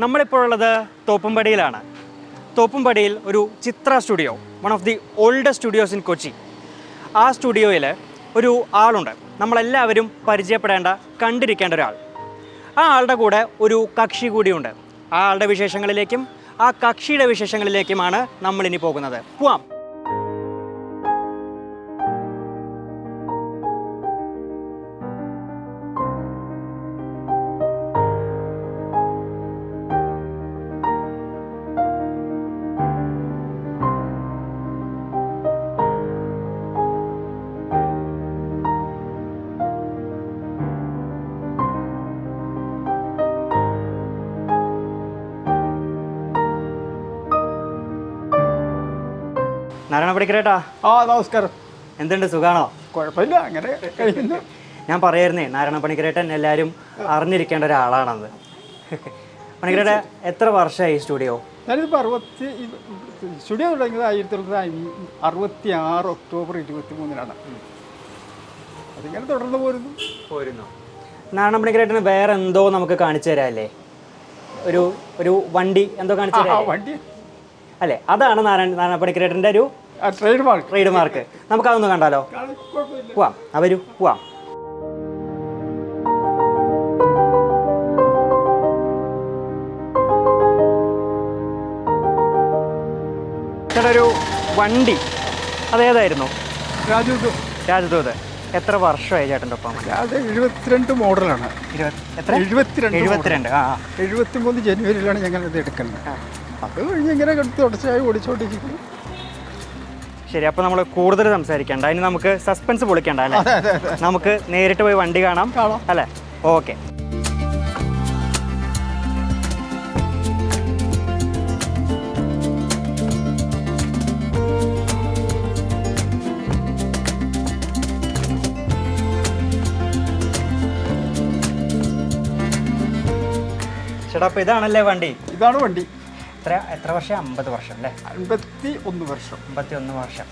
നമ്മളിപ്പോൾ ഉള്ളത് തോപ്പുംപടിയിലാണ്. തോപ്പുംപടിയിൽ ഒരു Chitra studio, one of the oldest studios in Kochi. ആ സ്റ്റുഡിയോയിൽ ഒരു ആളുണ്ട്, നമ്മളെല്ലാവരും പരിചയപ്പെടേണ്ട, കണ്ടിരിക്കേണ്ട ഒരാൾ. ആ ആളുടെ കൂടെ ഒരു കക്ഷി കൂടിയുണ്ട്. ആ ആളുടെ വിശേഷങ്ങളിലേക്കും ആ കക്ഷിയുടെ വിശേഷങ്ങളിലേക്കുമാണ് നമ്മളിനി പോകുന്നത്. പോവാം. നാരായണ പണിക്കരേട്ടാ. നമസ്കാരം. എന്തുണ്ട്, സുഖാണോ? കുഴപ്പമില്ല, അങ്ങനെ കഴിയുന്നു. ഞാൻ പറയായിരുന്നേ, നാരായണ പണിക്കരേട്ടൻ എല്ലാവരും അറിഞ്ഞിരിക്കേണ്ട ഒരാളാണെന്ന്. പണിക്കരേട്ട എത്ര വർഷമായി സ്റ്റുഡിയോ? ഞാനിപ്പോൾ സ്റ്റുഡിയോ തുടങ്ങിയത് 1966 ഒക്ടോബർ 23-നാണ്. അതിങ്ങനെ തുടർന്ന് പോരുന്നു. നാരായണ പണിക്കരേട്ടന് വേറെ എന്തോ നമുക്ക് കാണിച്ചു തരാമല്ലേ? ഒരു വണ്ടി എന്തോ കാണിച്ചു തരാം. വണ്ടി അല്ലേ, അതാണ് നാരായണ പണിക്കരേട്ടൻ്റെ ഒരു ട്രേഡ് മാർക്ക്. നമുക്കതൊന്ന് കണ്ടാലോ? പോവാം, വരൂ, പോവാം. ചേട്ടാ, ഒരു വണ്ടി അതേതായിരുന്നു? രാജദൂത്. എത്ര വർഷമായി ചേട്ടൻ്റെ ഒപ്പം? അത് 72 മോഡലാണ്. 72. 73 ജനുവരിയിലാണ് ഞങ്ങൾ ഇത് എടുക്കുന്നത്. അത് കഴിഞ്ഞ് ഇങ്ങനെ തുടർച്ചയായി ഓടിച്ചോണ്ടിരിക്കുന്നു. ശരി, അപ്പോൾ നമ്മൾ കൂടുതൽ സംസാരിക്കേണ്ട, അതിന് നമുക്ക് സസ്പെൻസ് പൊളിക്കേണ്ട അല്ലേ? നമുക്ക് നേരിട്ട് പോയി വണ്ടി കാണാം അല്ലേ? ഓക്കെ. ചേട്ടാ, അപ്പോൾ ഇതാണല്ലേ വണ്ടി? ഇതാണ് വണ്ടി. എത്ര വർഷം? 50 വർഷം അല്ലേ? 51 വർഷം. 51 വർഷം.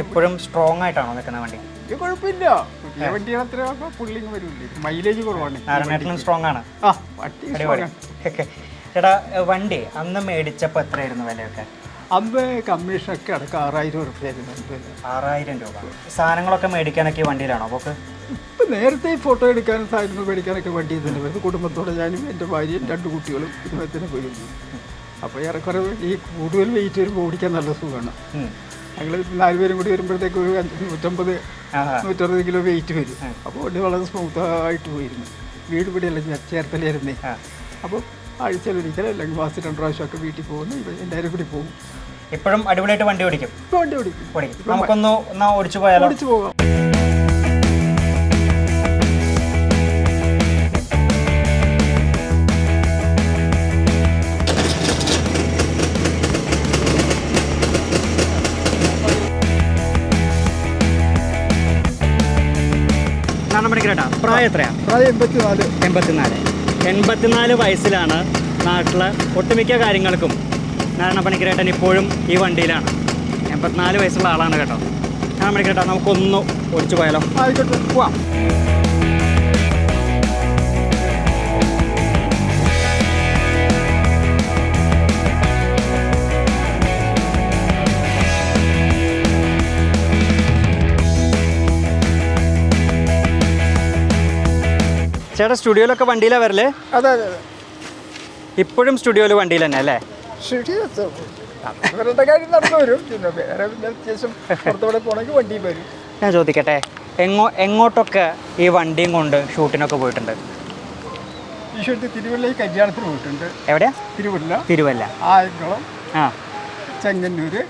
ഇപ്പോഴും സ്ട്രോങ് ആയിട്ടാണോ നിൽക്കുന്ന വണ്ടി? കുഴപ്പമില്ല. പുതിയ വണ്ടികൾ അത്ര പുള്ളിങ് വരില്ലേ, മൈലേജ് കുറവാണ്. നാരായണേട്ടനും സ്ട്രോങ് ആണ്. ചേട്ടാ, വണ്ടി അന്ന് മേടിച്ചപ്പോൾ എത്രയായിരുന്നു വിലയൊക്കെ? അന്ന് കമ്മീഷനൊക്കെ അടക്കം 6000 രൂപയായിരുന്നു. 6000 രൂപ. സാധനങ്ങളൊക്കെ മേടിക്കാനൊക്കെ വണ്ടിയിലാണോ? അപ്പോൾ ഇപ്പം നേരത്തെ ഫോട്ടോ എടുക്കാനും സാധനങ്ങൾ മേടിക്കാനൊക്കെ വണ്ടി തന്നെ വരുന്നത്. കുടുംബത്തോടെ ഞാനും എൻ്റെ ഭാര്യയും 2 കുട്ടികളും ഇതിനെ പോയിരുന്നു. അപ്പോൾ ഏറെക്കുറെ ഈ കൂടുതൽ വെയിറ്റ് വരുമ്പോൾ ഓടിക്കാൻ നല്ല സുഖമാണ്. ഞങ്ങൾ 4 പേരും കൂടി വരുമ്പോഴത്തേക്ക് ഒരു 150 കിലോ വെയിറ്റ് വരും. അപ്പോൾ വണ്ടി വളരെ സ്മൂത്തായിട്ട് പോയിരുന്നു. വീട് പിടിയല്ല, ചേർത്തലായിരുന്നേ. അപ്പോൾ ആഴ്ചയിലൊരിക്കൽ അല്ലെങ്കിൽ മാസത്തിൽ 2 പ്രാവശ്യമൊക്കെ വീട്ടിൽ പോകുന്നു. എല്ലാവരും കൂടി പോകും. ഇപ്പോഴും അടിപൊളിയായിട്ട് വണ്ടി ഓടിക്കും? വണ്ടി ഓടിക്കും. നമുക്കൊന്ന് ഓടിച്ചു പോയാലോ? ഓടിച്ചു പോകാം. പ്രായം എത്രയാണ്? പ്രായം 84 വയസ്സിലാണ്. നാട്ടിലെ ഒട്ടുമിക്ക കാര്യങ്ങൾക്കും നാരായണ പണിക്കരേട്ടൻ ഇപ്പോഴും ഈ വണ്ടിയിലാണ്. 84 വയസ്സുള്ള ആളാണ് കേട്ടോ. നാരായണ പണിക്കരേട്ട, നമുക്കൊന്ന് ഓടിച്ചു പോയാലോ? ആയിക്കോട്ടെ, പോവാം. ചേട്ടാ, സ്റ്റുഡിയോയിലൊക്കെ വണ്ടിയിലാണ് വരല്ലേ? അതെ. ഇപ്പോഴും സ്റ്റുഡിയോയിൽ വണ്ടിയിൽ തന്നെ അല്ലേ? ഞാൻ ചോദിക്കട്ടെ, എങ്ങോട്ടൊക്കെ ഈ വണ്ടിയും കൊണ്ട് ഷൂട്ടിനൊക്കെ പോയിട്ടുണ്ട്? തിരുവല്ല കല്യാണത്തിന് പോയിട്ടുണ്ട്. എവിടെയാ? തിരുവല്ല, ആയക്കുളം, ചെങ്ങന്നൂര്.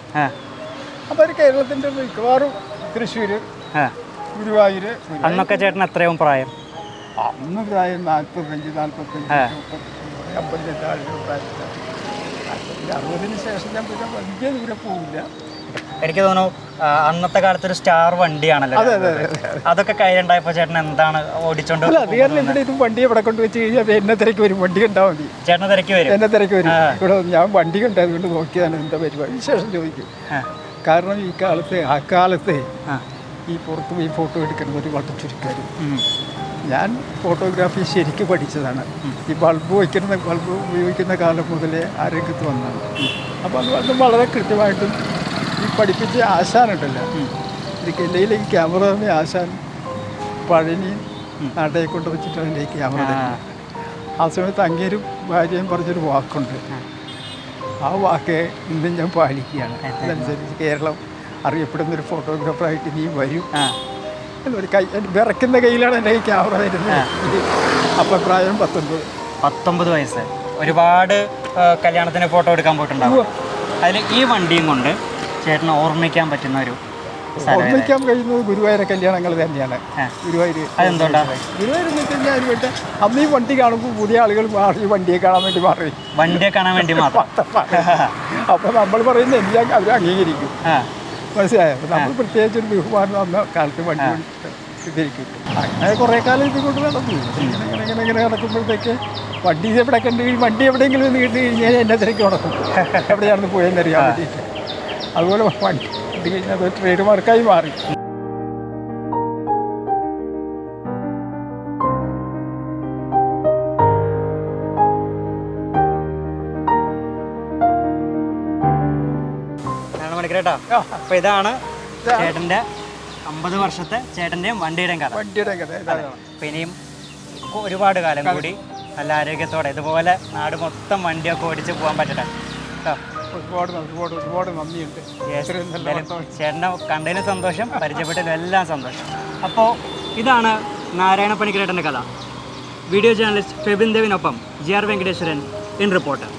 അപ്പോൾ കേരളത്തിൻ്റെ മിക്കവാറും തൃശ്ശൂർ, ഗുരുവായൂർ. അന്നൊക്കെ ചേട്ടൻ എത്രയും പ്രായം? അന്ന് പ്രായം 45, 60 ശേഷം ഞാൻ പിന്നെ വലിയ ദൂരെ പോവില്ല. എനിക്ക് തോന്നുന്നു അന്നത്തെ കാലത്ത് ഒരു സ്റ്റാർ വണ്ടിയാണല്ലോ. അതൊക്കെ കയ്യിലുണ്ടായപ്പോൾ ചേട്ടൻ എന്താണ് ഓടിച്ചോണ്ട്? ഇത് വണ്ടി ഇവിടെ കൊണ്ട് വെച്ച് കഴിഞ്ഞാൽ എന്നെ തിരക്ക് വരും. വണ്ടി കണ്ടാൽ മതി. ചേട്ടനെ തിരക്ക് വരും? എന്നെ തിരക്ക് വരും. ഇവിടെ ഞാൻ വണ്ടി കണ്ടത് കൊണ്ട് നോക്കിയതാണ് എന്താ പരിപാടി. വിശേഷം ചോദിക്കും. കാരണം ആ കാലത്തെ ഈ പുറത്ത് പോയി ഫോട്ടോ എടുക്കുന്നത് ഒരു വളരെ ചുരുക്കാരും. ഞാൻ ഫോട്ടോഗ്രാഫി ശരിക്കും പഠിച്ചതാണ്. ഈ ബൾബ് ഉപയോഗിക്കുന്ന കാലം മുതലേ ആ രംഗത്ത് വന്നതാണ്. അപ്പോൾ അത് വളരെ കൃത്യമായിട്ടും ഈ പഠിപ്പിച്ച ആശാനുണ്ടല്ലോ, ഇത് കെല്ലയിലെ ഈ ക്യാമറ തന്നെ ആശാൻ പഴനി നാട്ടയെ കൊണ്ട് വെച്ചിട്ടാണ് എൻ്റെ ഈ ക്യാമറ തന്നെ. ആ സമയത്ത് അങ്ങേരും ഭാര്യയും പറഞ്ഞൊരു വാക്കുണ്ട്. ആ വാക്ക് ഇന്നും ഞാൻ പാലിക്കുകയാണ്. അതനുസരിച്ച് കേരളം അറിയപ്പെടുന്നൊരു ഫോട്ടോഗ്രാഫറായിട്ട് നീ വരും എന്നൊരു വിറയ്ക്കുന്ന കയ്യിലാണ് എൻ്റെ ഈ ക്യാമറ വരുന്നത്. അപ്പം പ്രായം 19 വയസ്സ്. ഒരുപാട് കല്യാണത്തിന് ഫോട്ടോ എടുക്കാൻ പോയിട്ടുണ്ടാവും. അതിൽ ഈ വണ്ടിയും കൊണ്ട് ചേട്ടന് ഓർമ്മിക്കാൻ പറ്റുന്ന ഒരു ഓർമ്മിക്കാൻ കഴിയുന്നത് ഗുരുവായൂരെ കല്യാണങ്ങൾ തന്നെയാണ്. ഗുരുവായൂർ എന്ന് വെച്ച് കഴിഞ്ഞാൽ അതിന് വേണ്ടി അന്ന് ഈ വണ്ടി കാണുമ്പോൾ പുതിയ ആളുകൾ ഈ വണ്ടിയെ കാണാൻ വേണ്ടി മാറി, വണ്ടിയെ കാണാൻ വേണ്ടി മാത്രം. അപ്പോൾ നമ്മൾ പറയുന്നത് എന്തിനാ അവർ അംഗീകരിക്കും, മനസ്സിലായോ? അപ്പോൾ നമ്മൾ പ്രത്യേകിച്ച് ഒരു ബഹുമാനം അന്ന കാലത്ത് വണ്ടി ഇതിരിക്കും. അങ്ങനെ കുറേ കാലം ഇത് കൊണ്ട് നടന്നു. ഇങ്ങനെ നടക്കുമ്പോഴത്തേക്ക് വണ്ടി എവിടെ കണ്ട് വണ്ടി എവിടെയെങ്കിലും ഒന്ന് കിട്ടി കഴിഞ്ഞാൽ എന്നെ തിരക്ക് നടക്കും, എവിടെയാണെന്ന് പോയെന്നറിയാൻ വേണ്ടിയിട്ട്. അതുപോലെ വണ്ടി കിട്ടി കഴിഞ്ഞാൽ അത് ട്രേഡ് മാർക്കായി മാറി. മണിക്കരേട്ടാ, അപ്പോൾ ഇതാണ് ചേട്ടൻ്റെ 50 വർഷത്തെ ചേട്ടൻ്റെയും വണ്ടിയുടെയും കഥ. അപ്പോൾ ഇനിയും ഒരുപാട് കാലം കൂടി നല്ല ആരോഗ്യത്തോടെ ഇതുപോലെ നാട് മൊത്തം വണ്ടിയൊക്കെ ഓടിച്ച് പോകാൻ പറ്റട്ടെ കേട്ടോ. ഒരുപാട് നന്ദിയുണ്ട്. ചേട്ടനെ കണ്ടതിലും സന്തോഷം, പരിചയപ്പെട്ടതിലും എല്ലാം സന്തോഷം. അപ്പോൾ ഇതാണ് നാരായണ പണിക്കരേട്ടൻ്റെ കഥ. വീഡിയോ ജേർണലിസ്റ്റ് ഫെബിൻ ദേവിനൊപ്പം GR വെങ്കടേശ്വരൻ ഇൻ റിപ്പോർട്ടർ.